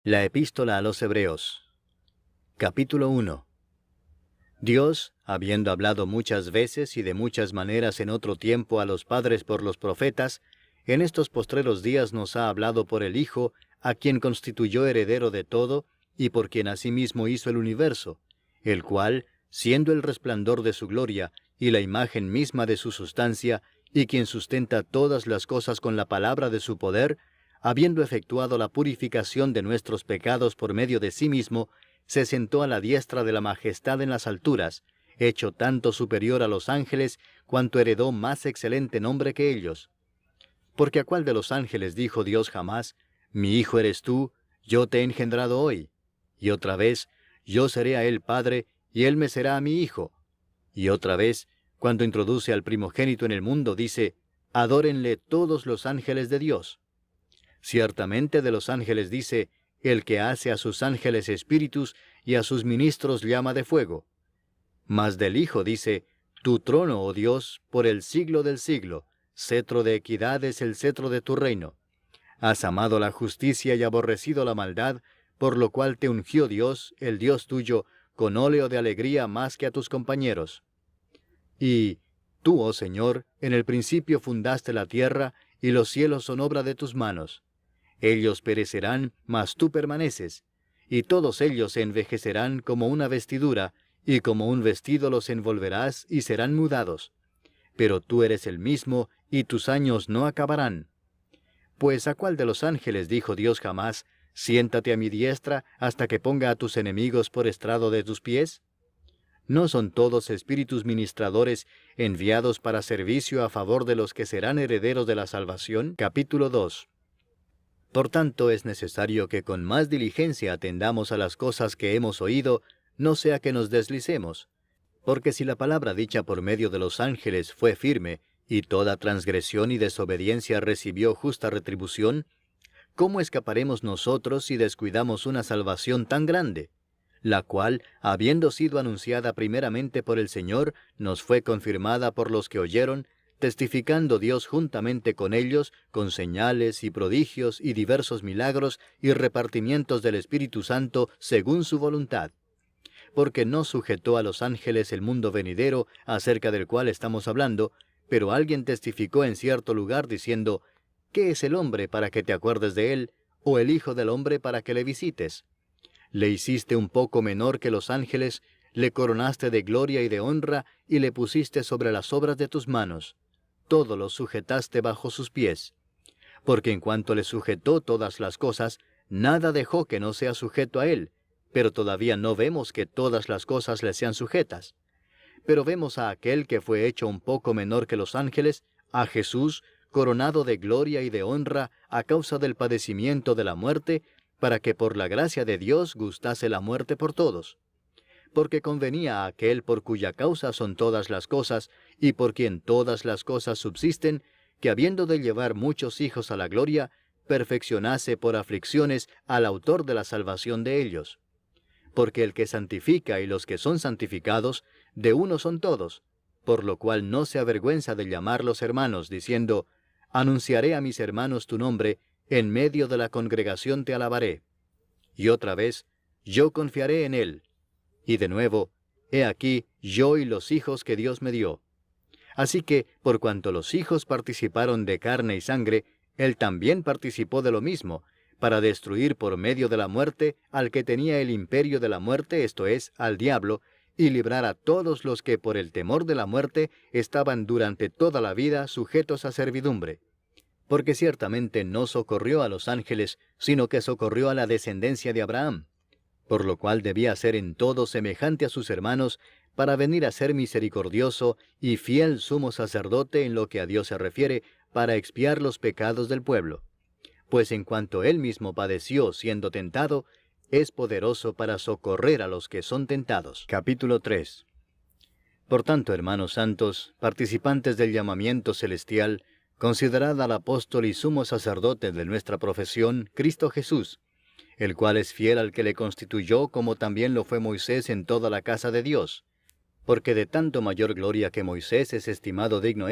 La Epístola a los Hebreos. Capítulo 1. Dios, habiendo hablado muchas veces y de muchas maneras en otro tiempo a los padres por los profetas, en estos postreros días nos ha hablado por el Hijo, a quien constituyó heredero de todo, y por quien asimismo hizo el universo, el cual, siendo el resplandor de su gloria, y la imagen misma de su sustancia, y quien sustenta todas las cosas con la palabra de su poder, habiendo efectuado la purificación de nuestros pecados por medio de sí mismo, se sentó a la diestra de la majestad en las alturas, hecho tanto superior a los ángeles, cuanto heredó más excelente nombre que ellos. Porque ¿a cuál de los ángeles dijo Dios jamás, mi hijo eres tú, yo te he engendrado hoy? Y otra vez, yo seré a él padre, y él me será a mi hijo. Y otra vez, cuando introduce al primogénito en el mundo, dice, adórenle todos los ángeles de Dios. Ciertamente de los ángeles dice, el que hace a sus ángeles espíritus y a sus ministros llama de fuego. Mas del Hijo dice, tu trono, oh Dios, por el siglo del siglo, cetro de equidad es el cetro de tu reino. Has amado la justicia y aborrecido la maldad, por lo cual te ungió Dios, el Dios tuyo, con óleo de alegría más que a tus compañeros. Y tú, oh Señor, en el principio fundaste la tierra, y los cielos son obra de tus manos. Ellos perecerán, mas tú permaneces, y todos ellos se envejecerán como una vestidura, y como un vestido los envolverás y serán mudados. Pero tú eres el mismo, y tus años no acabarán. Pues ¿a cuál de los ángeles dijo Dios jamás, siéntate a mi diestra hasta que ponga a tus enemigos por estrado de tus pies? ¿No son todos espíritus ministradores enviados para servicio a favor de los que serán herederos de la salvación? Capítulo 2. Por tanto, es necesario que con más diligencia atendamos a las cosas que hemos oído, no sea que nos deslicemos. Porque si la palabra dicha por medio de los ángeles fue firme, y toda transgresión y desobediencia recibió justa retribución, ¿cómo escaparemos nosotros si descuidamos una salvación tan grande? La cual, habiendo sido anunciada primeramente por el Señor, nos fue confirmada por los que oyeron, testificando Dios juntamente con ellos, con señales y prodigios y diversos milagros y repartimientos del Espíritu Santo según su voluntad. Porque no sujetó a los ángeles el mundo venidero, acerca del cual estamos hablando, pero alguien testificó en cierto lugar diciendo, ¿qué es el hombre para que te acuerdes de él, o el hijo del hombre para que le visites? Le hiciste un poco menor que los ángeles, le coronaste de gloria y de honra, y le pusiste sobre las obras de tus manos. Todo lo sujetaste bajo sus pies. Porque en cuanto le sujetó todas las cosas, nada dejó que no sea sujeto a él, pero todavía no vemos que todas las cosas le sean sujetas. Pero vemos a aquel que fue hecho un poco menor que los ángeles, a Jesús, coronado de gloria y de honra a causa del padecimiento de la muerte, para que por la gracia de Dios gustase la muerte por todos. Porque convenía a aquel por cuya causa son todas las cosas, y por quien todas las cosas subsisten, que habiendo de llevar muchos hijos a la gloria, perfeccionase por aflicciones al autor de la salvación de ellos. Porque el que santifica y los que son santificados, de uno son todos, por lo cual no se avergüenza de llamarlos hermanos, diciendo, anunciaré a mis hermanos tu nombre, en medio de la congregación te alabaré. Y otra vez, yo confiaré en él. Y de nuevo, he aquí yo y los hijos que Dios me dio. Así que, por cuanto los hijos participaron de carne y sangre, él también participó de lo mismo, para destruir por medio de la muerte al que tenía el imperio de la muerte, esto es, al diablo, y librar a todos los que por el temor de la muerte estaban durante toda la vida sujetos a servidumbre. Porque ciertamente no socorrió a los ángeles, sino que socorrió a la descendencia de Abraham, por lo cual debía ser en todo semejante a sus hermanos, para venir a ser misericordioso y fiel sumo sacerdote en lo que a Dios se refiere, para expiar los pecados del pueblo. Pues en cuanto él mismo padeció siendo tentado, es poderoso para socorrer a los que son tentados. Capítulo 3. Por tanto, hermanos santos, participantes del llamamiento celestial, considerad al apóstol y sumo sacerdote de nuestra profesión, Cristo Jesús, el cual es fiel al que le constituyó, como también lo fue Moisés en toda la casa de Dios. Porque de tanto mayor gloria que Moisés es estimado digno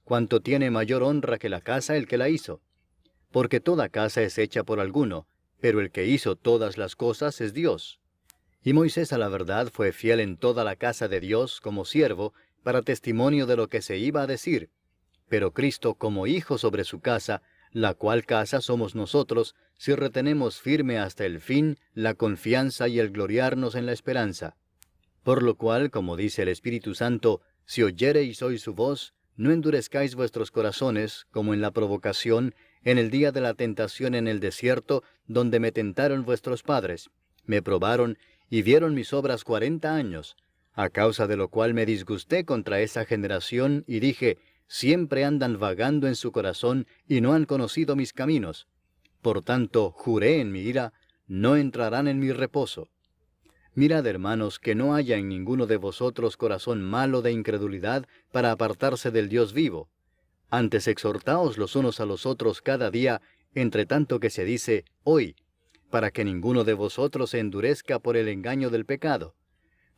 cuanto tiene mayor honra que la casa el que la hizo. Porque toda casa es hecha por alguno, pero el que hizo todas las cosas es Dios. Y Moisés a la verdad fue fiel en toda la casa de Dios como siervo, para testimonio de lo que se iba a decir. Pero Cristo como hijo sobre su casa, la cual casa somos nosotros, si retenemos firme hasta el fin la confianza y el gloriarnos en la esperanza. Por lo cual, como dice el Espíritu Santo, si oyereis hoy su voz, no endurezcáis vuestros corazones, como en la provocación, en el día de la tentación en el desierto, donde me tentaron vuestros padres. Me probaron y vieron mis obras 40 años, a causa de lo cual me disgusté contra esa generación, y dije, siempre andan vagando en su corazón, y no han conocido mis caminos. Por tanto, juré en mi ira, no entrarán en mi reposo. Mirad, hermanos, que no haya en ninguno de vosotros corazón malo de incredulidad para apartarse del Dios vivo. Antes exhortaos los unos a los otros cada día, entre tanto que se dice, hoy, para que ninguno de vosotros se endurezca por el engaño del pecado.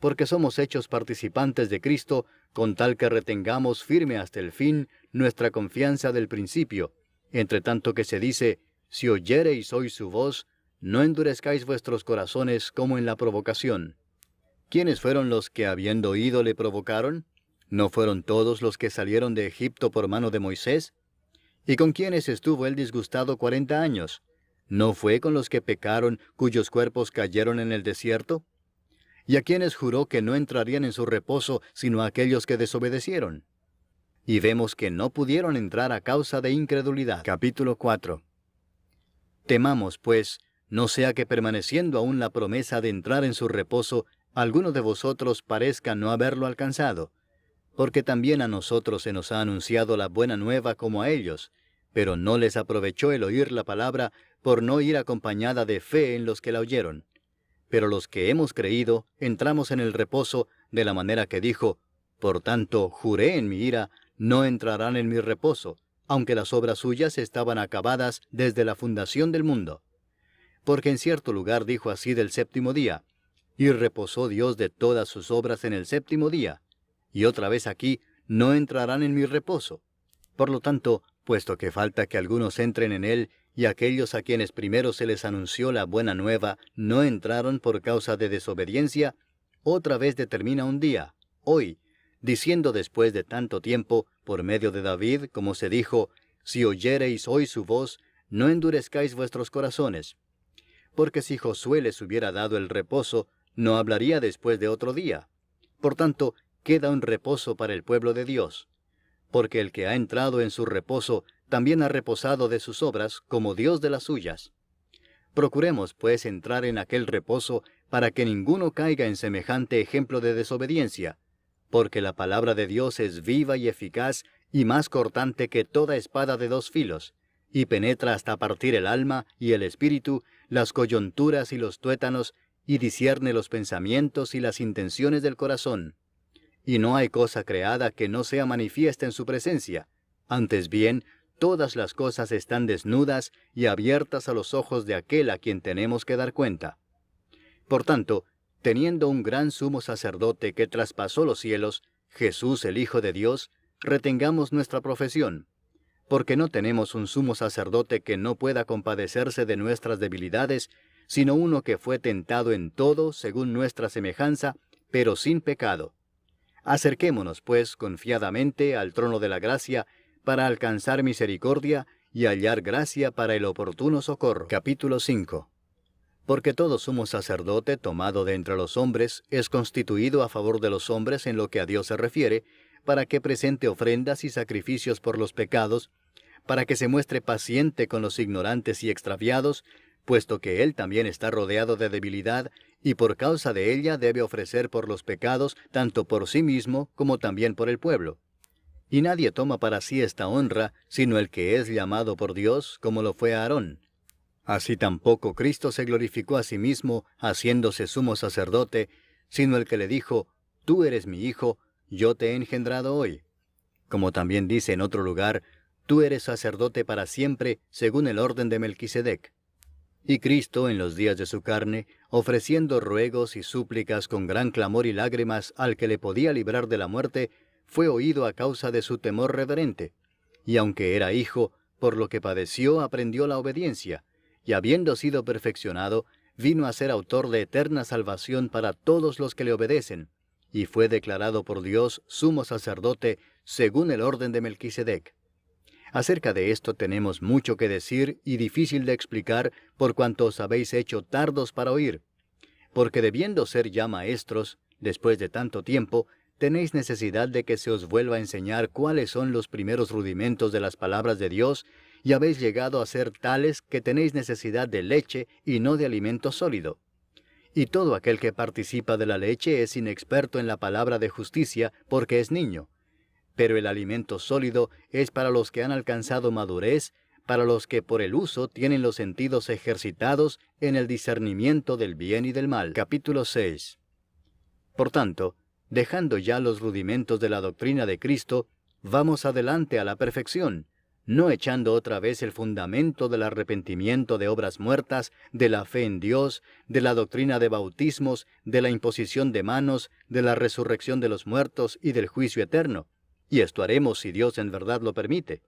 Porque somos hechos participantes de Cristo, con tal que retengamos firme hasta el fin nuestra confianza del principio, entre tanto que se dice, si oyereis hoy su voz, no endurezcáis vuestros corazones como en la provocación. ¿Quiénes fueron los que habiendo oído le provocaron? ¿No fueron todos los que salieron de Egipto por mano de Moisés? ¿Y con quiénes estuvo él disgustado 40 años? ¿No fue con los que pecaron, cuyos cuerpos cayeron en el desierto? ¿Y a quienes juró que no entrarían en su reposo, sino a aquellos que desobedecieron? Y vemos que no pudieron entrar a causa de incredulidad. Capítulo 4. Temamos, pues, no sea que permaneciendo aún la promesa de entrar en su reposo, alguno de vosotros parezca no haberlo alcanzado. Porque también a nosotros se nos ha anunciado la buena nueva como a ellos, pero no les aprovechó el oír la palabra por no ir acompañada de fe en los que la oyeron. Pero los que hemos creído, entramos en el reposo de la manera que dijo, por tanto, juré en mi ira, no entrarán en mi reposo, aunque las obras suyas estaban acabadas desde la fundación del mundo. Porque en cierto lugar dijo así del séptimo día, y reposó Dios de todas sus obras en el séptimo día. Y otra vez aquí, no entrarán en mi reposo. Por lo tanto, puesto que falta que algunos entren en él, y aquellos a quienes primero se les anunció la buena nueva no entraron por causa de desobediencia, otra vez determina un día, hoy, diciendo después de tanto tiempo, por medio de David, como se dijo, si oyereis hoy su voz, no endurezcáis vuestros corazones. Porque si Josué les hubiera dado el reposo, no hablaría después de otro día. Por tanto, queda un reposo para el pueblo de Dios. Porque el que ha entrado en su reposo, también ha reposado de sus obras, como Dios de las suyas. Procuremos, pues, entrar en aquel reposo, para que ninguno caiga en semejante ejemplo de desobediencia, porque la palabra de Dios es viva y eficaz, y más cortante que toda espada de 2 filos, y penetra hasta partir el alma y el espíritu, las coyunturas y los tuétanos, y discierne los pensamientos y las intenciones del corazón. Y no hay cosa creada que no sea manifiesta en su presencia. Antes bien, todas las cosas están desnudas y abiertas a los ojos de aquel a quien tenemos que dar cuenta. Por tanto, teniendo un gran sumo sacerdote que traspasó los cielos, Jesús el Hijo de Dios, retengamos nuestra profesión. Porque no tenemos un sumo sacerdote que no pueda compadecerse de nuestras debilidades, sino uno que fue tentado en todo según nuestra semejanza, pero sin pecado. Acerquémonos, pues, confiadamente al trono de la gracia, para alcanzar misericordia y hallar gracia para el oportuno socorro. Capítulo 5. Porque todo sumo sacerdote tomado de entre los hombres es constituido a favor de los hombres en lo que a Dios se refiere, para que presente ofrendas y sacrificios por los pecados, para que se muestre paciente con los ignorantes y extraviados, puesto que él también está rodeado de debilidad, y por causa de ella debe ofrecer por los pecados, tanto por sí mismo como también por el pueblo. Y nadie toma para sí esta honra, sino el que es llamado por Dios, como lo fue Aarón. Así tampoco Cristo se glorificó a sí mismo, haciéndose sumo sacerdote, sino el que le dijo, tú eres mi hijo, yo te he engendrado hoy. Como también dice en otro lugar, tú eres sacerdote para siempre, según el orden de Melquisedec. Y Cristo, en los días de su carne, ofreciendo ruegos y súplicas con gran clamor y lágrimas al que le podía librar de la muerte, fue oído a causa de su temor reverente. Y aunque era hijo, por lo que padeció aprendió la obediencia, y habiendo sido perfeccionado, vino a ser autor de eterna salvación para todos los que le obedecen, y fue declarado por Dios sumo sacerdote según el orden de Melquisedec. Acerca de esto tenemos mucho que decir y difícil de explicar por cuanto os habéis hecho tardos para oír, porque debiendo ser ya maestros, después de tanto tiempo, tenéis necesidad de que se os vuelva a enseñar cuáles son los primeros rudimentos de las palabras de Dios, y habéis llegado a ser tales que tenéis necesidad de leche y no de alimento sólido. Y todo aquel que participa de la leche es inexperto en la palabra de justicia, porque es niño. Pero el alimento sólido es para los que han alcanzado madurez, para los que por el uso tienen los sentidos ejercitados en el discernimiento del bien y del mal. Capítulo 6. Por tanto, dejando ya los rudimentos de la doctrina de Cristo, vamos adelante a la perfección, no echando otra vez el fundamento del arrepentimiento de obras muertas, de la fe en Dios, de la doctrina de bautismos, de la imposición de manos, de la resurrección de los muertos y del juicio eterno. Y esto haremos si Dios en verdad lo permite.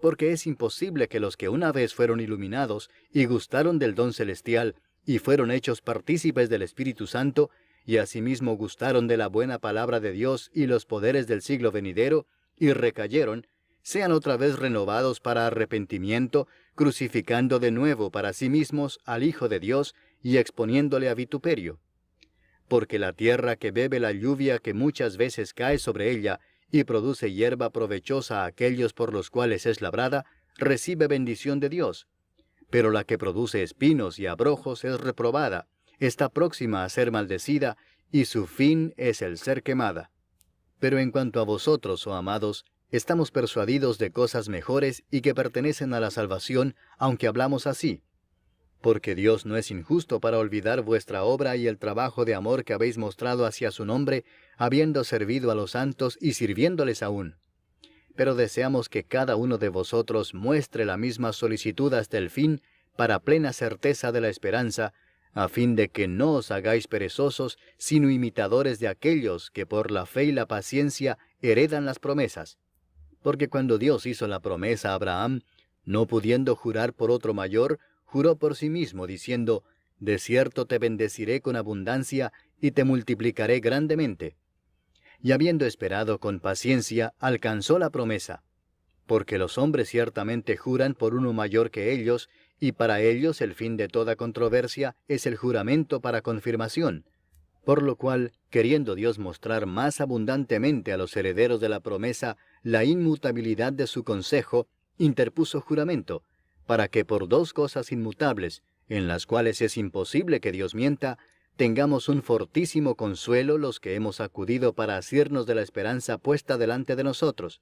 Porque es imposible que los que una vez fueron iluminados y gustaron del don celestial y fueron hechos partícipes del Espíritu Santo, y asimismo gustaron de la buena palabra de Dios y los poderes del siglo venidero, y recayeron, sean otra vez renovados para arrepentimiento, crucificando de nuevo para sí mismos al Hijo de Dios y exponiéndole a vituperio. Porque la tierra que bebe la lluvia que muchas veces cae sobre ella, y produce hierba provechosa a aquellos por los cuales es labrada, recibe bendición de Dios. Pero la que produce espinos y abrojos es reprobada, está próxima a ser maldecida, y su fin es el ser quemada. Pero en cuanto a vosotros, oh amados, estamos persuadidos de cosas mejores y que pertenecen a la salvación, aunque hablamos así. Porque Dios no es injusto para olvidar vuestra obra y el trabajo de amor que habéis mostrado hacia su nombre, habiendo servido a los santos y sirviéndoles aún. Pero deseamos que cada uno de vosotros muestre la misma solicitud hasta el fin, para plena certeza de la esperanza, a fin de que no os hagáis perezosos, sino imitadores de aquellos que por la fe y la paciencia heredan las promesas. Porque cuando Dios hizo la promesa a Abraham, no pudiendo jurar por otro mayor, juró por sí mismo, diciendo, «De cierto te bendeciré con abundancia, y te multiplicaré grandemente». Y habiendo esperado con paciencia, alcanzó la promesa. Porque los hombres ciertamente juran por uno mayor que ellos, y para ellos el fin de toda controversia es el juramento para confirmación. Por lo cual, queriendo Dios mostrar más abundantemente a los herederos de la promesa la inmutabilidad de su consejo, interpuso juramento, para que por dos cosas inmutables, en las cuales es imposible que Dios mienta, tengamos un fortísimo consuelo los que hemos acudido para asirnos de la esperanza puesta delante de nosotros,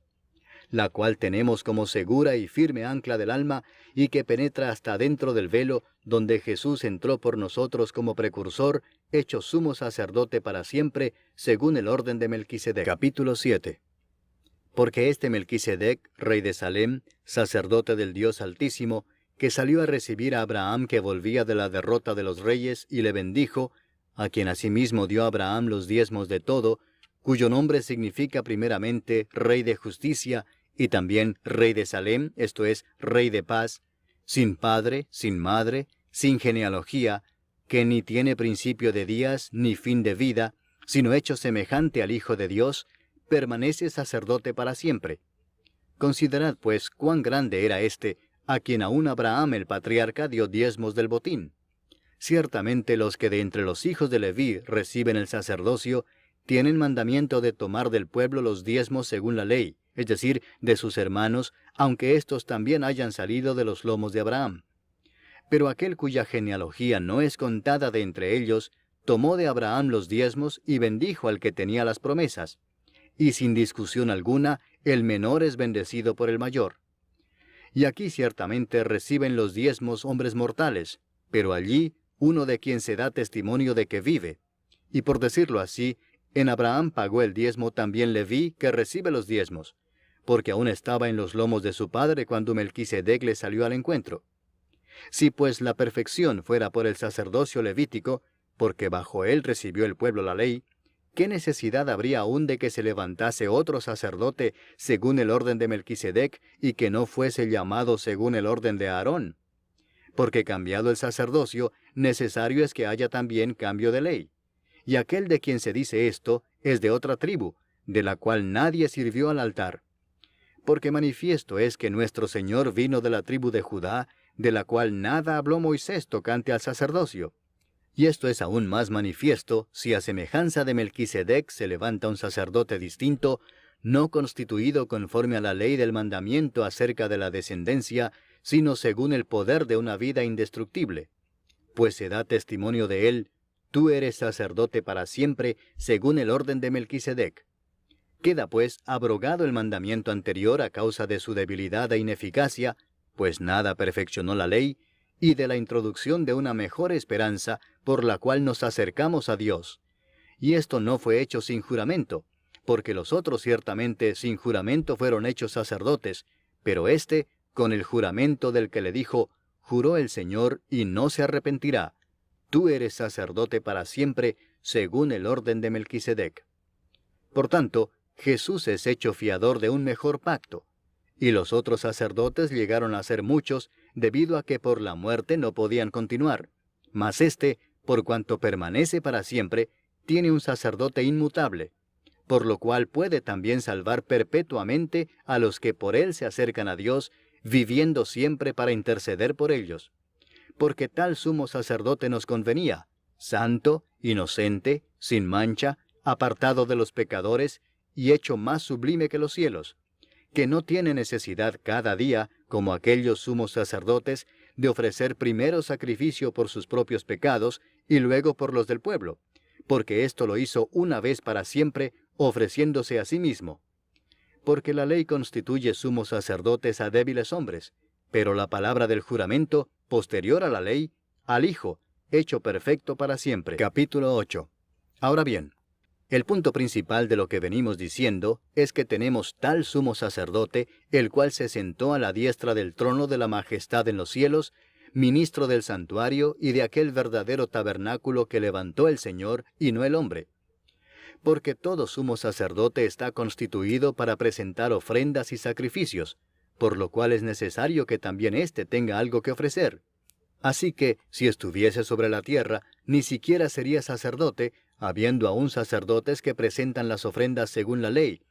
la cual tenemos como segura y firme ancla del alma, y que penetra hasta dentro del velo, donde Jesús entró por nosotros como precursor, hecho sumo sacerdote para siempre, según el orden de Melquisedec. Capítulo 7. Porque este Melquisedec, rey de Salem, sacerdote del Dios Altísimo, que salió a recibir a Abraham que volvía de la derrota de los reyes, y le bendijo, a quien asimismo dio a Abraham los diezmos de todo, cuyo nombre significa primeramente Rey de Justicia, y también Rey de Salem, esto es, Rey de Paz, sin padre, sin madre, sin genealogía, que ni tiene principio de días, ni fin de vida, sino hecho semejante al Hijo de Dios, permanece sacerdote para siempre. Considerad, pues, cuán grande era éste, a quien aún Abraham el patriarca dio diezmos del botín. Ciertamente los que de entre los hijos de Leví reciben el sacerdocio, tienen mandamiento de tomar del pueblo los diezmos según la ley, es decir, de sus hermanos, aunque éstos también hayan salido de los lomos de Abraham. Pero aquel cuya genealogía no es contada de entre ellos, tomó de Abraham los diezmos y bendijo al que tenía las promesas. Y sin discusión alguna, el menor es bendecido por el mayor. Y aquí ciertamente reciben los diezmos hombres mortales, pero allí uno de quien se da testimonio de que vive. Y por decirlo así, en Abraham pagó el diezmo también Leví, que recibe los diezmos, porque aún estaba en los lomos de su padre cuando Melquisedec le salió al encuentro. Si pues la perfección fuera por el sacerdocio levítico, porque bajo él recibió el pueblo la ley, ¿qué necesidad habría aún de que se levantase otro sacerdote según el orden de Melquisedec y que no fuese llamado según el orden de Aarón? porque cambiado el sacerdocio, necesario es que haya también cambio de ley. Y aquel de quien se dice esto es de otra tribu, de la cual nadie sirvió al altar. Porque manifiesto es que nuestro Señor vino de la tribu de Judá, de la cual nada habló Moisés tocante al sacerdocio. Y esto es aún más manifiesto si a semejanza de Melquisedec se levanta un sacerdote distinto, no constituido conforme a la ley del mandamiento acerca de la descendencia, sino según el poder de una vida indestructible. Pues se da testimonio de él: tú eres sacerdote para siempre, según el orden de Melquisedec. Queda pues abrogado el mandamiento anterior a causa de su debilidad e ineficacia, pues nada perfeccionó la ley, y de la introducción de una mejor esperanza por la cual nos acercamos a Dios. Y esto no fue hecho sin juramento, porque los otros ciertamente sin juramento fueron hechos sacerdotes, pero éste con el juramento del que le dijo: juró el Señor y no se arrepentirá, tú eres sacerdote para siempre, según el orden de Melquisedec. Por tanto, Jesús es hecho fiador de un mejor pacto, y los otros sacerdotes llegaron a ser muchos, debido a que por la muerte no podían continuar. Mas éste, por cuanto permanece para siempre, tiene un sacerdote inmutable, por lo cual puede también salvar perpetuamente a los que por él se acercan a Dios, viviendo siempre para interceder por ellos. Porque tal sumo sacerdote nos convenía, santo, inocente, sin mancha, apartado de los pecadores, y hecho más sublime que los cielos, que no tiene necesidad cada día, como aquellos sumos sacerdotes, de ofrecer primero sacrificio por sus propios pecados y luego por los del pueblo, porque esto lo hizo una vez para siempre, ofreciéndose a sí mismo. Porque la ley constituye sumos sacerdotes a débiles hombres, pero la palabra del juramento, posterior a la ley, al Hijo, hecho perfecto para siempre. Capítulo 8. Ahora bien, el punto principal de lo que venimos diciendo es que tenemos tal sumo sacerdote, el cual se sentó a la diestra del trono de la majestad en los cielos, ministro del santuario y de aquel verdadero tabernáculo que levantó el Señor y no el hombre. Porque todo sumo sacerdote está constituido para presentar ofrendas y sacrificios, por lo cual es necesario que también éste tenga algo que ofrecer. Así que, si estuviese sobre la tierra, ni siquiera sería sacerdote, habiendo aún sacerdotes que presentan las ofrendas según la ley,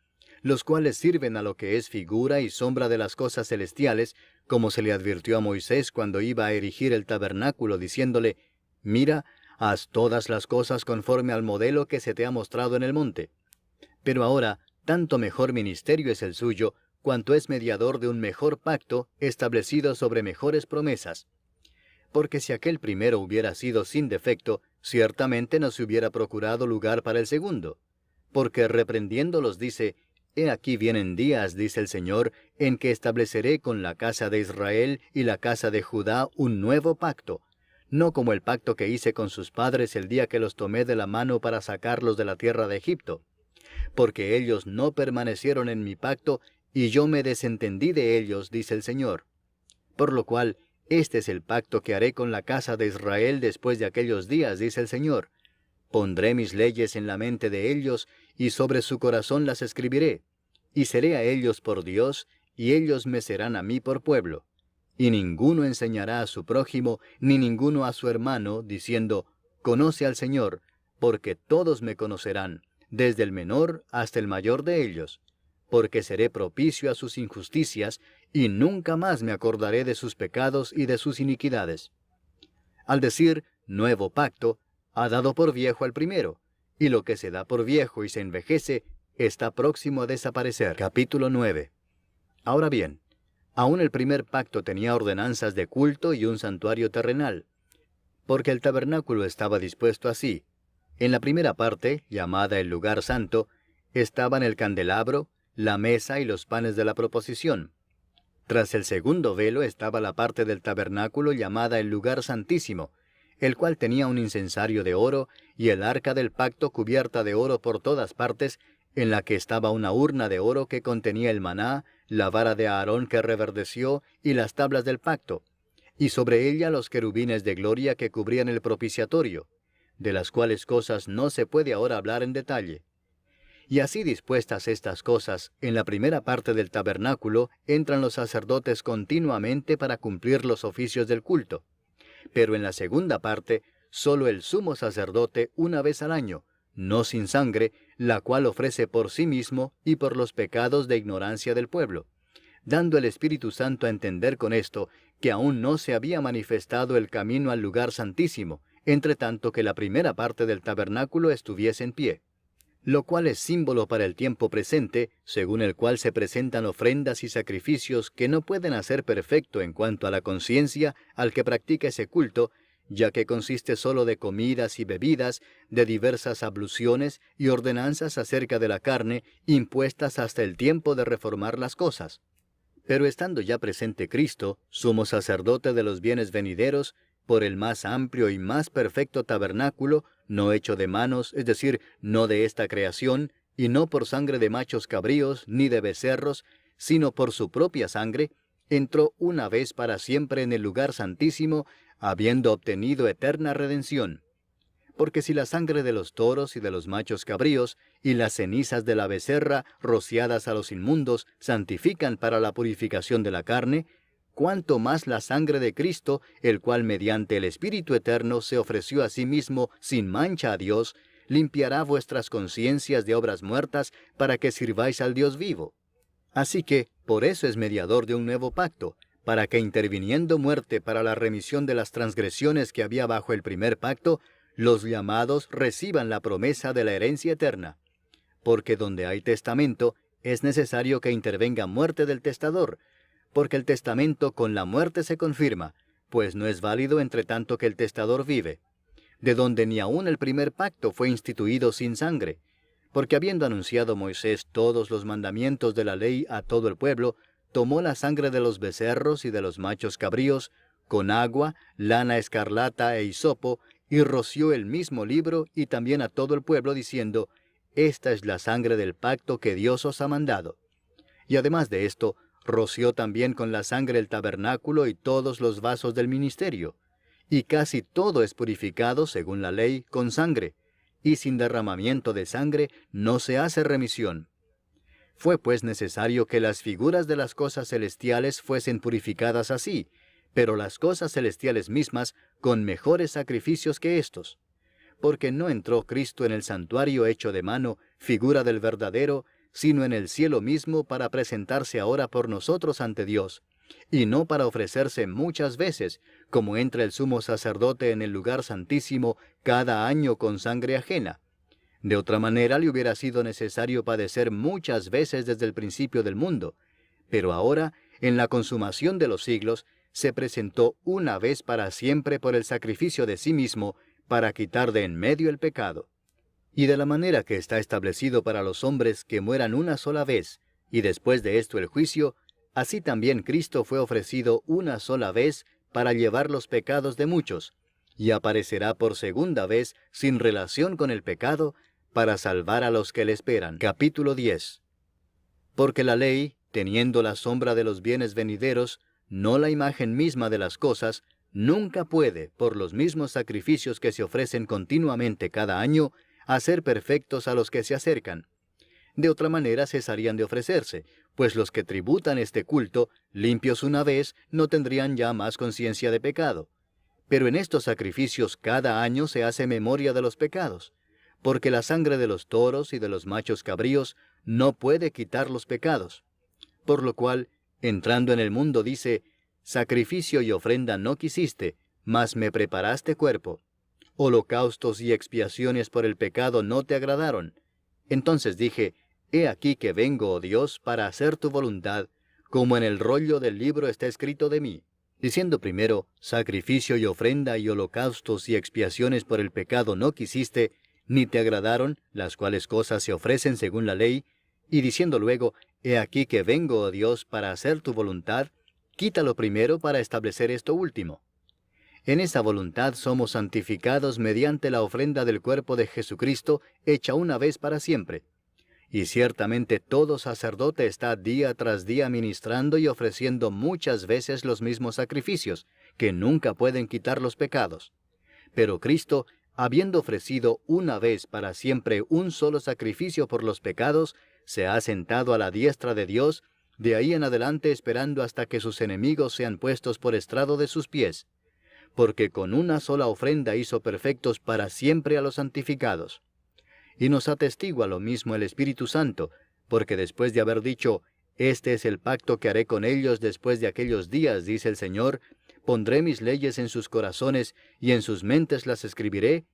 los cuales sirven a lo que es figura y sombra de las cosas celestiales, como se le advirtió a Moisés cuando iba a erigir el tabernáculo, diciéndole: mira, haz todas las cosas conforme al modelo que se te ha mostrado en el monte. Pero ahora, tanto mejor ministerio es el suyo, cuanto es mediador de un mejor pacto, establecido sobre mejores promesas. Porque si aquel primero hubiera sido sin defecto, ciertamente no se hubiera procurado lugar para el segundo. Porque reprendiéndolos dice: he aquí vienen días, dice el Señor, en que estableceré con la casa de Israel y la casa de Judá un nuevo pacto, no como el pacto que hice con sus padres el día que los tomé de la mano para sacarlos de la tierra de Egipto. Porque ellos no permanecieron en mi pacto, y yo me desentendí de ellos, dice el Señor. Por lo cual, este es el pacto que haré con la casa de Israel después de aquellos días, dice el Señor. Pondré mis leyes en la mente de ellos, y sobre su corazón las escribiré. Y seré a ellos por Dios, y ellos me serán a mí por pueblo. Y ninguno enseñará a su prójimo, ni ninguno a su hermano, diciendo: conoce al Señor, porque todos me conocerán, desde el menor hasta el mayor de ellos. Porque seré propicio a sus injusticias, y nunca más me acordaré de sus pecados y de sus iniquidades. Al decir nuevo pacto, ha dado por viejo al primero, y lo que se da por viejo y se envejece, está próximo a desaparecer. Capítulo 9. Ahora bien, aún el primer pacto tenía ordenanzas de culto y un santuario terrenal, porque el tabernáculo estaba dispuesto así. En la primera parte, llamada el lugar santo, estaban el candelabro, la mesa y los panes de la proposición. Tras el segundo velo estaba la parte del tabernáculo llamada el lugar santísimo, el cual tenía un incensario de oro y el arca del pacto cubierta de oro por todas partes, en la que estaba una urna de oro que contenía el maná, la vara de Aarón que reverdeció y las tablas del pacto, y sobre ella los querubines de gloria que cubrían el propiciatorio, de las cuales cosas no se puede ahora hablar en detalle. Y así dispuestas estas cosas, en la primera parte del tabernáculo entran los sacerdotes continuamente para cumplir los oficios del culto. Pero en la segunda parte, solo el sumo sacerdote una vez al año, no sin sangre, la cual ofrece por sí mismo y por los pecados de ignorancia del pueblo, dando el Espíritu Santo a entender con esto que aún no se había manifestado el camino al lugar santísimo, entre tanto que la primera parte del tabernáculo estuviese en pie, lo cual es símbolo para el tiempo presente, según el cual se presentan ofrendas y sacrificios que no pueden hacer perfecto en cuanto a la conciencia al que practica ese culto, ya que consiste solo de comidas y bebidas, de diversas abluciones y ordenanzas acerca de la carne, impuestas hasta el tiempo de reformar las cosas. Pero estando ya presente Cristo, sumo sacerdote de los bienes venideros, por el más amplio y más perfecto tabernáculo, no hecho de manos, es decir, no de esta creación, y no por sangre de machos cabríos, ni de becerros, sino por su propia sangre, entró una vez para siempre en el lugar santísimo, habiendo obtenido eterna redención. Porque si la sangre de los toros y de los machos cabríos, y las cenizas de la becerra, rociadas a los inmundos, santifican para la purificación de la carne, cuánto más la sangre de Cristo, el cual mediante el Espíritu Eterno se ofreció a sí mismo sin mancha a Dios, limpiará vuestras conciencias de obras muertas para que sirváis al Dios vivo. Así que, por eso es mediador de un nuevo pacto, para que interviniendo muerte para la remisión de las transgresiones que había bajo el primer pacto, los llamados reciban la promesa de la herencia eterna. Porque donde hay testamento, es necesario que intervenga muerte del testador, porque el testamento con la muerte se confirma, pues no es válido entre tanto que el testador vive, de donde ni aun el primer pacto fue instituido sin sangre, porque habiendo anunciado Moisés todos los mandamientos de la ley a todo el pueblo, tomó la sangre de los becerros y de los machos cabríos, con agua, lana escarlata e hisopo, y roció el mismo libro y también a todo el pueblo, diciendo, esta es la sangre del pacto que Dios os ha mandado. Y además de esto, roció también con la sangre el tabernáculo y todos los vasos del ministerio. Y casi todo es purificado, según la ley, con sangre, y sin derramamiento de sangre no se hace remisión. Fue pues necesario que las figuras de las cosas celestiales fuesen purificadas así, pero las cosas celestiales mismas con mejores sacrificios que éstos. Porque no entró Cristo en el santuario hecho de mano, figura del verdadero, sino en el cielo mismo para presentarse ahora por nosotros ante Dios, y no para ofrecerse muchas veces, como entra el sumo sacerdote en el lugar santísimo cada año con sangre ajena. De otra manera le hubiera sido necesario padecer muchas veces desde el principio del mundo, pero ahora, en la consumación de los siglos, se presentó una vez para siempre por el sacrificio de sí mismo, para quitar de en medio el pecado. Y de la manera que está establecido para los hombres que mueran una sola vez, y después de esto el juicio, así también Cristo fue ofrecido una sola vez para llevar los pecados de muchos, y aparecerá por segunda vez sin relación con el pecado, para salvar a los que le esperan. Capítulo 10. Porque la ley, teniendo la sombra de los bienes venideros, no la imagen misma de las cosas, nunca puede, por los mismos sacrificios que se ofrecen continuamente cada año, hacer perfectos a los que se acercan. De otra manera cesarían de ofrecerse, pues los que tributan este culto, limpios una vez, no tendrían ya más conciencia de pecado. Pero en estos sacrificios cada año se hace memoria de los pecados, porque la sangre de los toros y de los machos cabríos no puede quitar los pecados. Por lo cual, entrando en el mundo dice, sacrificio y ofrenda no quisiste, mas me preparaste cuerpo. Holocaustos y expiaciones por el pecado no te agradaron. Entonces dije, he aquí que vengo, oh Dios, para hacer tu voluntad, como en el rollo del libro está escrito de mí. Diciendo primero, sacrificio y ofrenda y holocaustos y expiaciones por el pecado no quisiste, ni te agradaron, las cuales cosas se ofrecen según la ley, y diciendo luego, he aquí que vengo, oh Dios, para hacer tu voluntad, quítalo primero para establecer esto último. En esa voluntad somos santificados mediante la ofrenda del cuerpo de Jesucristo, hecha una vez para siempre. Y ciertamente todo sacerdote está día tras día ministrando y ofreciendo muchas veces los mismos sacrificios, que nunca pueden quitar los pecados. Pero Cristo, habiendo ofrecido una vez para siempre un solo sacrificio por los pecados, se ha sentado a la diestra de Dios, de ahí en adelante esperando hasta que sus enemigos sean puestos por estrado de sus pies. porque con una sola ofrenda hizo perfectos para siempre a los santificados. Y nos atestigua lo mismo el Espíritu Santo, porque después de haber dicho, este es el pacto que haré con ellos después de aquellos días, dice el Señor, pondré mis leyes en sus corazones y en sus mentes las escribiré,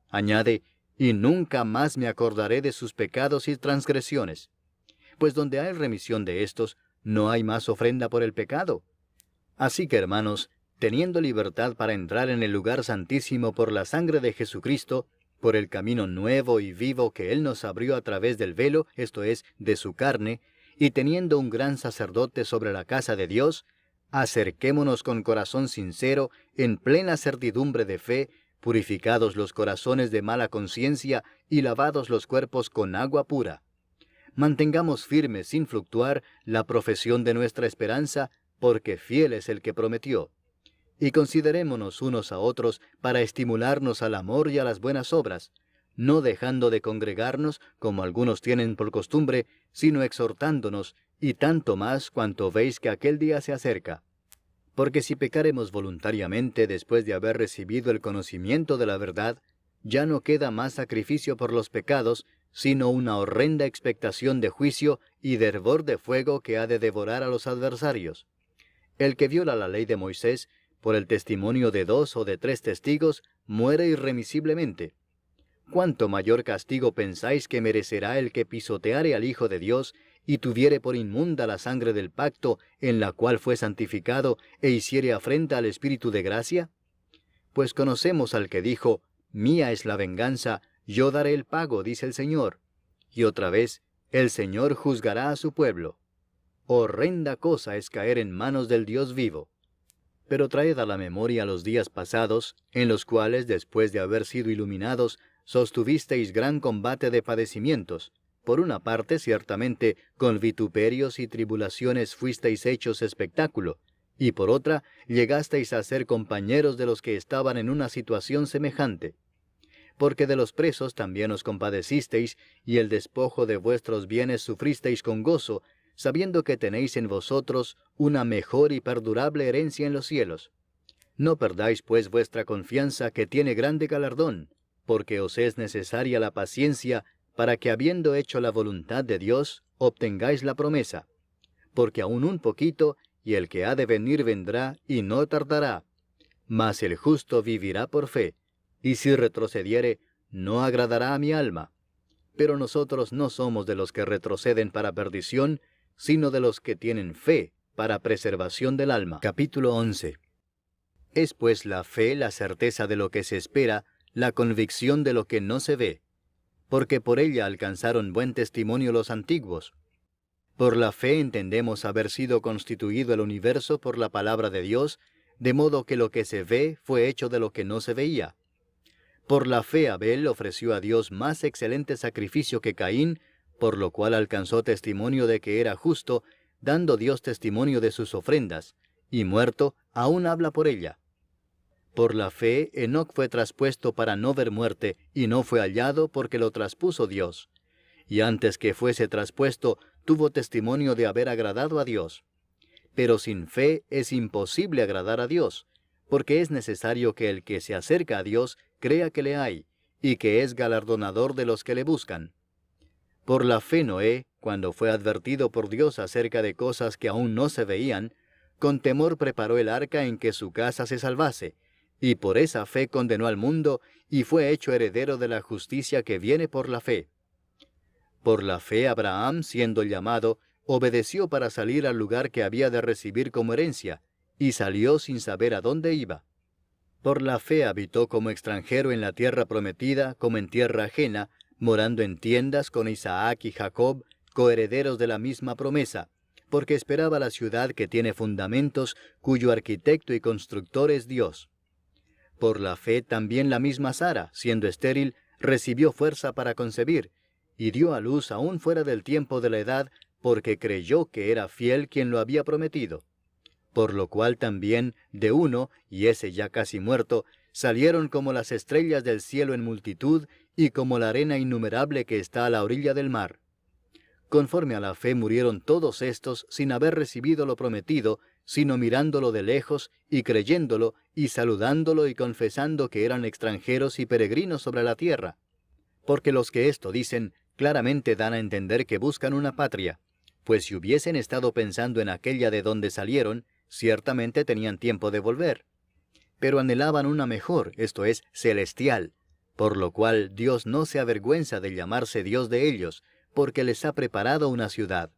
añade, y nunca más me acordaré de sus pecados y transgresiones. Pues donde hay remisión de estos, no hay más ofrenda por el pecado. Así que, hermanos, teniendo libertad para entrar en el lugar santísimo por la sangre de Jesucristo, por el camino nuevo y vivo que Él nos abrió a través del velo, esto es, de su carne, y teniendo un gran sacerdote sobre la casa de Dios, acerquémonos con corazón sincero, en plena certidumbre de fe, purificados los corazones de mala conciencia y lavados los cuerpos con agua pura. Mantengamos firme sin fluctuar la profesión de nuestra esperanza, porque fiel es el que prometió. Y considerémonos unos a otros para estimularnos al amor y a las buenas obras, no dejando de congregarnos, como algunos tienen por costumbre, sino exhortándonos, y tanto más cuanto veis que aquel día se acerca. Porque si pecaremos voluntariamente después de haber recibido el conocimiento de la verdad, ya no queda más sacrificio por los pecados, sino una horrenda expectación de juicio y de hervor de fuego que ha de devorar a los adversarios. El que viola la ley de Moisés, por el testimonio de 2 o de 3 testigos, muere irremisiblemente. ¿Cuánto mayor castigo pensáis que merecerá el que pisoteare al Hijo de Dios, y tuviere por inmunda la sangre del pacto, en la cual fue santificado, e hiciere afrenta al Espíritu de gracia? Pues conocemos al que dijo, mía es la venganza, yo daré el pago, dice el Señor. Y otra vez, el Señor juzgará a su pueblo. Horrenda cosa es caer en manos del Dios vivo. Pero traed a la memoria los días pasados, en los cuales, después de haber sido iluminados, sostuvisteis gran combate de padecimientos. Por una parte, ciertamente, con vituperios y tribulaciones fuisteis hechos espectáculo, y por otra, llegasteis a ser compañeros de los que estaban en una situación semejante. Porque de los presos también os compadecisteis, y el despojo de vuestros bienes sufristeis con gozo, sabiendo que tenéis en vosotros una mejor y perdurable herencia en los cielos. No perdáis pues vuestra confianza, que tiene grande galardón, porque os es necesaria la paciencia, para que habiendo hecho la voluntad de Dios, obtengáis la promesa. Porque aún un poquito, y el que ha de venir vendrá, y no tardará. Mas el justo vivirá por fe, y si retrocediere, no agradará a mi alma. Pero nosotros no somos de los que retroceden para perdición, sino de los que tienen fe para preservación del alma. Capítulo 11. Es pues la fe la certeza de lo que se espera, la convicción de lo que no se ve, porque por ella alcanzaron buen testimonio los antiguos. Por la fe entendemos haber sido constituido el universo por la palabra de Dios, de modo que lo que se ve fue hecho de lo que no se veía. Por la fe Abel ofreció a Dios más excelente sacrificio que Caín, por lo cual alcanzó testimonio de que era justo, dando Dios testimonio de sus ofrendas, y muerto, aún habla por ella. Por la fe Enoc fue traspuesto para no ver muerte, y no fue hallado porque lo traspuso Dios. Y antes que fuese traspuesto, tuvo testimonio de haber agradado a Dios. Pero sin fe es imposible agradar a Dios, porque es necesario que el que se acerca a Dios crea que le hay, y que es galardonador de los que le buscan. Por la fe Noé, cuando fue advertido por Dios acerca de cosas que aún no se veían, con temor preparó el arca en que su casa se salvase, y por esa fe condenó al mundo, y fue hecho heredero de la justicia que viene por la fe. Por la fe Abraham, siendo llamado, obedeció para salir al lugar que había de recibir como herencia, y salió sin saber a dónde iba. Por la fe habitó como extranjero en la tierra prometida, como en tierra ajena, morando en tiendas con Isaac y Jacob, coherederos de la misma promesa, porque esperaba la ciudad que tiene fundamentos, cuyo arquitecto y constructor es Dios. Por la fe también la misma Sara, siendo estéril, recibió fuerza para concebir, y dio a luz aún fuera del tiempo de la edad, porque creyó que era fiel quien lo había prometido. Por lo cual también, de uno, y ese ya casi muerto, salieron como las estrellas del cielo en multitud, y como la arena innumerable que está a la orilla del mar. Conforme a la fe murieron todos estos sin haber recibido lo prometido, sino mirándolo de lejos y creyéndolo y saludándolo y confesando que eran extranjeros y peregrinos sobre la tierra. Porque los que esto dicen claramente dan a entender que buscan una patria, pues si hubiesen estado pensando en aquella de donde salieron, ciertamente tenían tiempo de volver. Pero anhelaban una mejor, esto es, celestial, por lo cual Dios no se avergüenza de llamarse Dios de ellos, porque les ha preparado una ciudad.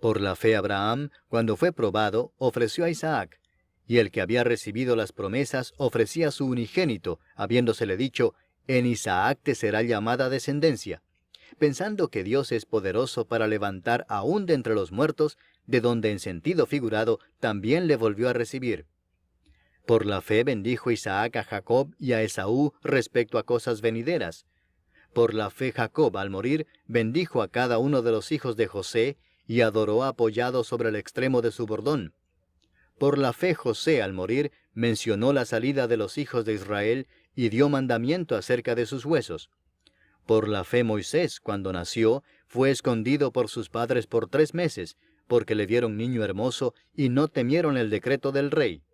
Por la fe Abraham, cuando fue probado, ofreció a Isaac, y el que había recibido las promesas ofrecía a su unigénito, habiéndosele dicho, en Isaac te será llamada descendencia, pensando que Dios es poderoso para levantar aún de entre los muertos, de donde en sentido figurado también le volvió a recibir. Por la fe bendijo Isaac a Jacob y a Esaú respecto a cosas venideras. Por la fe Jacob, al morir, bendijo a cada uno de los hijos de José, y adoró apoyado sobre el extremo de su bordón. Por la fe José, al morir, mencionó la salida de los hijos de Israel, y dio mandamiento acerca de sus huesos. Por la fe Moisés, cuando nació, fue escondido por sus padres por 3 meses, porque le vieron niño hermoso, y no temieron el decreto del rey.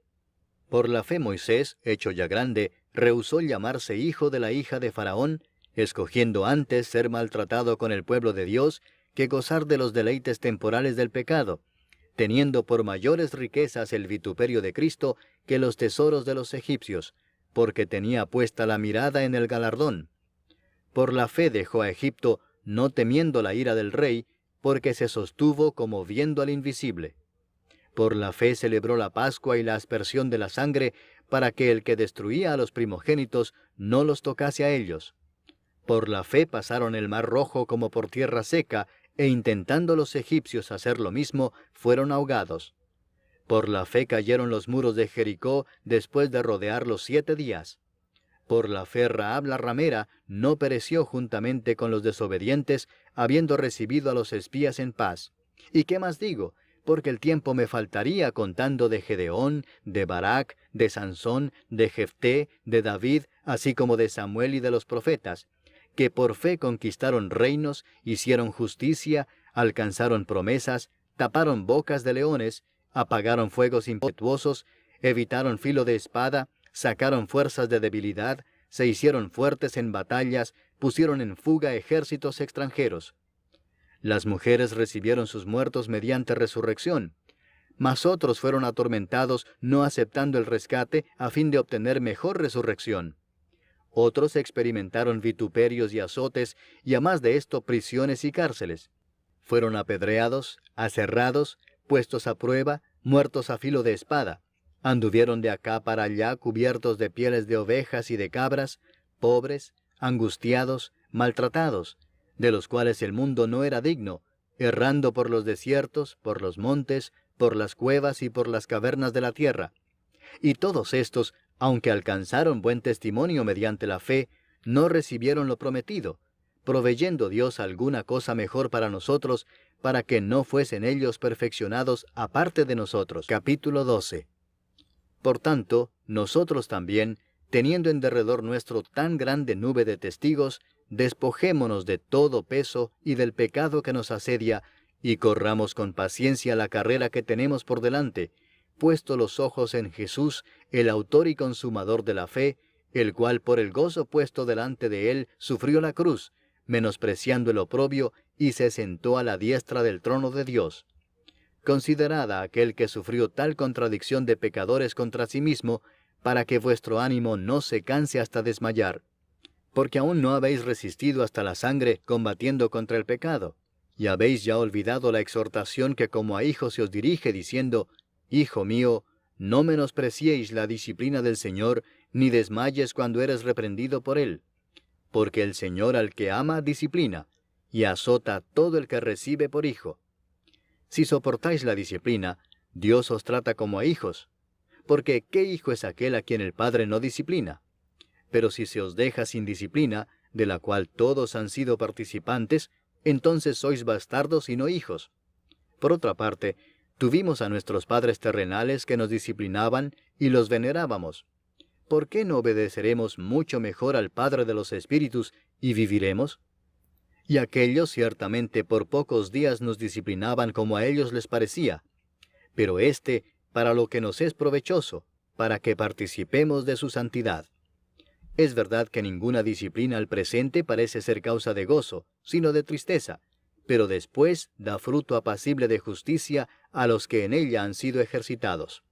Por la fe Moisés, hecho ya grande, rehusó llamarse hijo de la hija de Faraón, escogiendo antes ser maltratado con el pueblo de Dios, que gozar de los deleites temporales del pecado, teniendo por mayores riquezas el vituperio de Cristo que los tesoros de los egipcios, porque tenía puesta la mirada en el galardón. Por la fe dejó a Egipto, no temiendo la ira del rey, porque se sostuvo como viendo al invisible. Por la fe celebró la Pascua y la aspersión de la sangre, para que el que destruía a los primogénitos no los tocase a ellos. Por la fe pasaron el mar Rojo como por tierra seca, e intentando los egipcios hacer lo mismo, fueron ahogados. Por la fe cayeron los muros de Jericó después de rodearlos 7 días. Por la fe Rahab la ramera no pereció juntamente con los desobedientes, habiendo recibido a los espías en paz. ¿Y qué más digo? Porque el tiempo me faltaría contando de Gedeón, de Barak, de Sansón, de Jefté, de David, así como de Samuel y de los profetas, que por fe conquistaron reinos, hicieron justicia, alcanzaron promesas, taparon bocas de leones, apagaron fuegos impetuosos, evitaron filo de espada, sacaron fuerzas de debilidad, se hicieron fuertes en batallas, pusieron en fuga ejércitos extranjeros. Las mujeres recibieron sus muertos mediante resurrección, mas otros fueron atormentados no aceptando el rescate a fin de obtener mejor resurrección. Otros experimentaron vituperios y azotes, y a más de esto prisiones y cárceles. Fueron apedreados, aserrados, puestos a prueba, muertos a filo de espada. Anduvieron de acá para allá cubiertos de pieles de ovejas y de cabras, pobres, angustiados, maltratados, de los cuales el mundo no era digno, errando por los desiertos, por los montes, por las cuevas y por las cavernas de la tierra. Y todos estos, aunque alcanzaron buen testimonio mediante la fe, no recibieron lo prometido, proveyendo Dios alguna cosa mejor para nosotros, para que no fuesen ellos perfeccionados aparte de nosotros. Capítulo 12. Por tanto, nosotros también, teniendo en derredor nuestro tan grande nube de testigos, despojémonos de todo peso y del pecado que nos asedia, y corramos con paciencia la carrera que tenemos por delante, puesto los ojos en Jesús, el autor y consumador de la fe, el cual por el gozo puesto delante de él sufrió la cruz, menospreciando el oprobio, y se sentó a la diestra del trono de Dios. Considerad a aquel que sufrió tal contradicción de pecadores contra sí mismo, para que vuestro ánimo no se canse hasta desmayar. Porque aún no habéis resistido hasta la sangre combatiendo contra el pecado, y habéis ya olvidado la exhortación que como a hijos se os dirige, diciendo, Hijo mío, no menospreciéis la disciplina del Señor, ni desmayes cuando eres reprendido por Él. Porque el Señor al que ama disciplina, y azota a todo el que recibe por hijo. Si soportáis la disciplina, Dios os trata como a hijos. Porque ¿qué hijo es aquel a quien el Padre no disciplina? Pero si se os deja sin disciplina, de la cual todos han sido participantes, entonces sois bastardos y no hijos. Por otra parte, tuvimos a nuestros padres terrenales que nos disciplinaban y los venerábamos. ¿Por qué no obedeceremos mucho mejor al Padre de los Espíritus y viviremos? Y aquellos ciertamente por pocos días nos disciplinaban como a ellos les parecía, pero éste, para lo que nos es provechoso, para que participemos de su santidad. Es verdad que ninguna disciplina al presente parece ser causa de gozo, sino de tristeza, pero después da fruto apacible de justicia a los que en ella han sido ejercitados.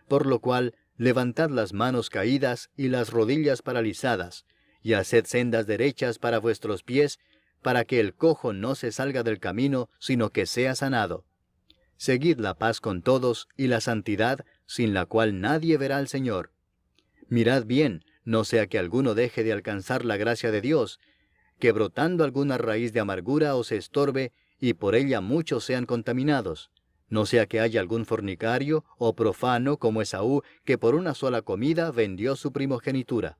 Por lo cual, levantad las manos caídas y las rodillas paralizadas, y haced sendas derechas para vuestros pies, para que el cojo no se salga del camino, sino que sea sanado. Seguid la paz con todos y la santidad, sin la cual nadie verá al Señor. Mirad bien, no sea que alguno deje de alcanzar la gracia de Dios, que brotando alguna raíz de amargura os estorbe, y por ella muchos sean contaminados. No sea que haya algún fornicario o profano como Esaú, que por una sola comida vendió su primogenitura.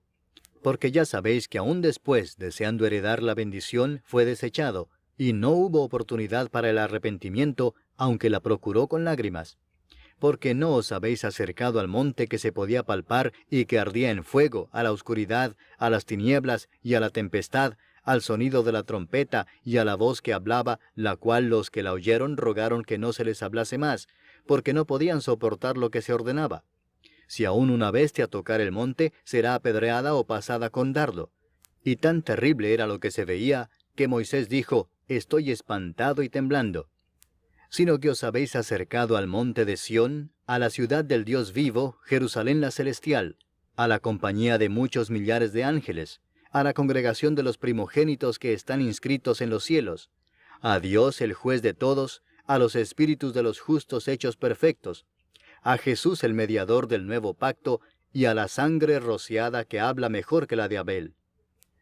Porque ya sabéis que aún después, deseando heredar la bendición, fue desechado, y no hubo oportunidad para el arrepentimiento, aunque la procuró con lágrimas. Porque no os habéis acercado al monte que se podía palpar y que ardía en fuego, a la oscuridad, a las tinieblas y a la tempestad, al sonido de la trompeta y a la voz que hablaba, la cual los que la oyeron rogaron que no se les hablase más, porque no podían soportar lo que se ordenaba. Si aún una bestia tocar el monte, será apedreada o pasada con dardo. Y tan terrible era lo que se veía, que Moisés dijo, «Estoy espantado y temblando». Sino que os habéis acercado al monte de Sión, a la ciudad del Dios vivo, Jerusalén la celestial, a la compañía de muchos millares de ángeles, a la congregación de los primogénitos que están inscritos en los cielos, a Dios el juez de todos, a los espíritus de los justos hechos perfectos, a Jesús el mediador del nuevo pacto, y a la sangre rociada que habla mejor que la de Abel.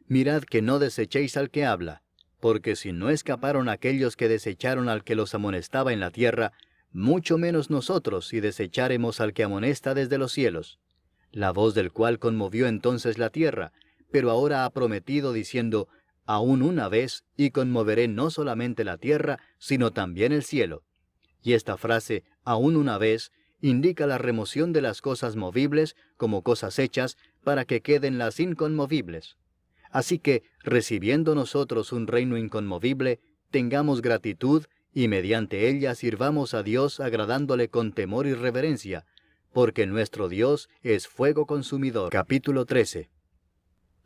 Mirad que no desechéis al que habla, porque si no escaparon aquellos que desecharon al que los amonestaba en la tierra, mucho menos nosotros si desecháremos al que amonesta desde los cielos, la voz del cual conmovió entonces la tierra, pero ahora ha prometido diciendo, aún una vez, y conmoveré no solamente la tierra, sino también el cielo. Y esta frase, aún una vez, indica la remoción de las cosas movibles como cosas hechas, para que queden las inconmovibles. Así que, recibiendo nosotros un reino inconmovible, tengamos gratitud, y mediante ella sirvamos a Dios agradándole con temor y reverencia, porque nuestro Dios es fuego consumidor. Capítulo 13.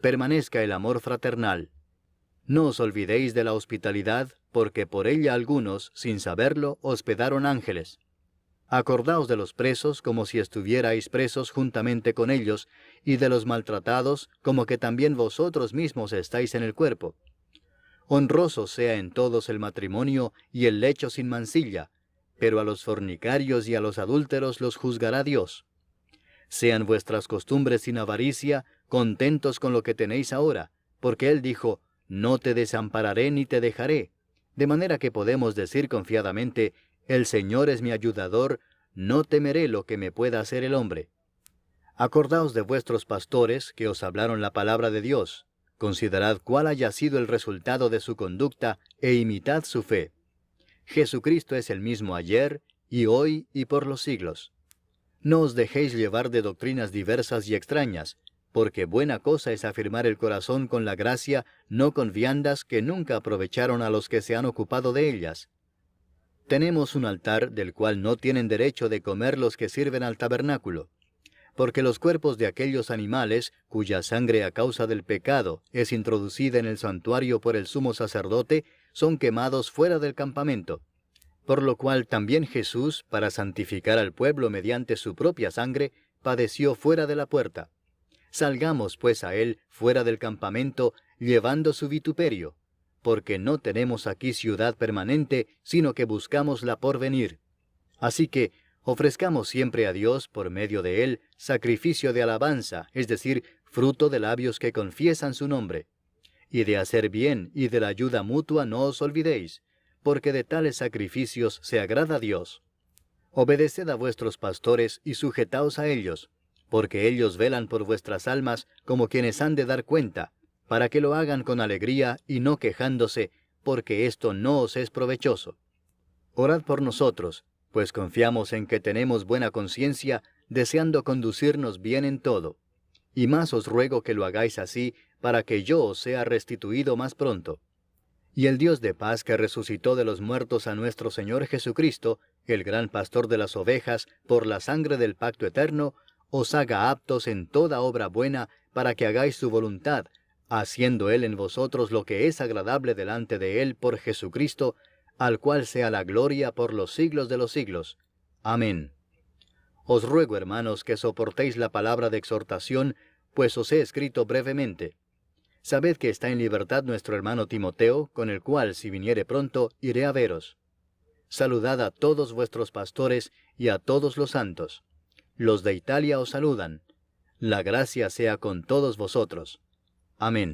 Permanezca el amor fraternal. No os olvidéis de la hospitalidad, porque por ella algunos, sin saberlo, hospedaron ángeles. Acordaos de los presos como si estuvierais presos juntamente con ellos, y de los maltratados como que también vosotros mismos estáis en el cuerpo. Honroso sea en todos el matrimonio y el lecho sin mancilla, pero a los fornicarios y a los adúlteros los juzgará Dios. Sean vuestras costumbres sin avaricia, contentos con lo que tenéis ahora, porque Él dijo, «No te desampararé ni te dejaré», de manera que podemos decir confiadamente, «El Señor es mi ayudador, no temeré lo que me pueda hacer el hombre». Acordaos de vuestros pastores que os hablaron la palabra de Dios, considerad cuál haya sido el resultado de su conducta, e imitad su fe. Jesucristo es el mismo ayer, y hoy, y por los siglos. No os dejéis llevar de doctrinas diversas y extrañas, porque buena cosa es afirmar el corazón con la gracia, no con viandas que nunca aprovecharon a los que se han ocupado de ellas. Tenemos un altar del cual no tienen derecho de comer los que sirven al tabernáculo, porque los cuerpos de aquellos animales, cuya sangre a causa del pecado es introducida en el santuario por el sumo sacerdote, son quemados fuera del campamento. Por lo cual también Jesús, para santificar al pueblo mediante su propia sangre, padeció fuera de la puerta. Salgamos pues a él fuera del campamento, llevando su vituperio, porque no tenemos aquí ciudad permanente, sino que buscamos la por venir. Así que ofrezcamos siempre a Dios, por medio de él, sacrificio de alabanza, es decir, fruto de labios que confiesan su nombre. Y de hacer bien y de la ayuda mutua no os olvidéis, porque de tales sacrificios se agrada a Dios. Obedeced a vuestros pastores y sujetaos a ellos, porque ellos velan por vuestras almas como quienes han de dar cuenta, para que lo hagan con alegría y no quejándose, porque esto no os es provechoso. Orad por nosotros, pues confiamos en que tenemos buena conciencia, deseando conducirnos bien en todo. Y más os ruego que lo hagáis así, para que yo os sea restituido más pronto. Y el Dios de paz que resucitó de los muertos a nuestro Señor Jesucristo, el gran pastor de las ovejas, por la sangre del pacto eterno, os haga aptos en toda obra buena para que hagáis su voluntad, haciendo Él en vosotros lo que es agradable delante de Él por Jesucristo, al cual sea la gloria por los siglos de los siglos. Amén. Os ruego, hermanos, que soportéis la palabra de exhortación, pues os he escrito brevemente. Sabed que está en libertad nuestro hermano Timoteo, con el cual, si viniere pronto, iré a veros. Saludad a todos vuestros pastores y a todos los santos. Los de Italia os saludan. La gracia sea con todos vosotros. Amén.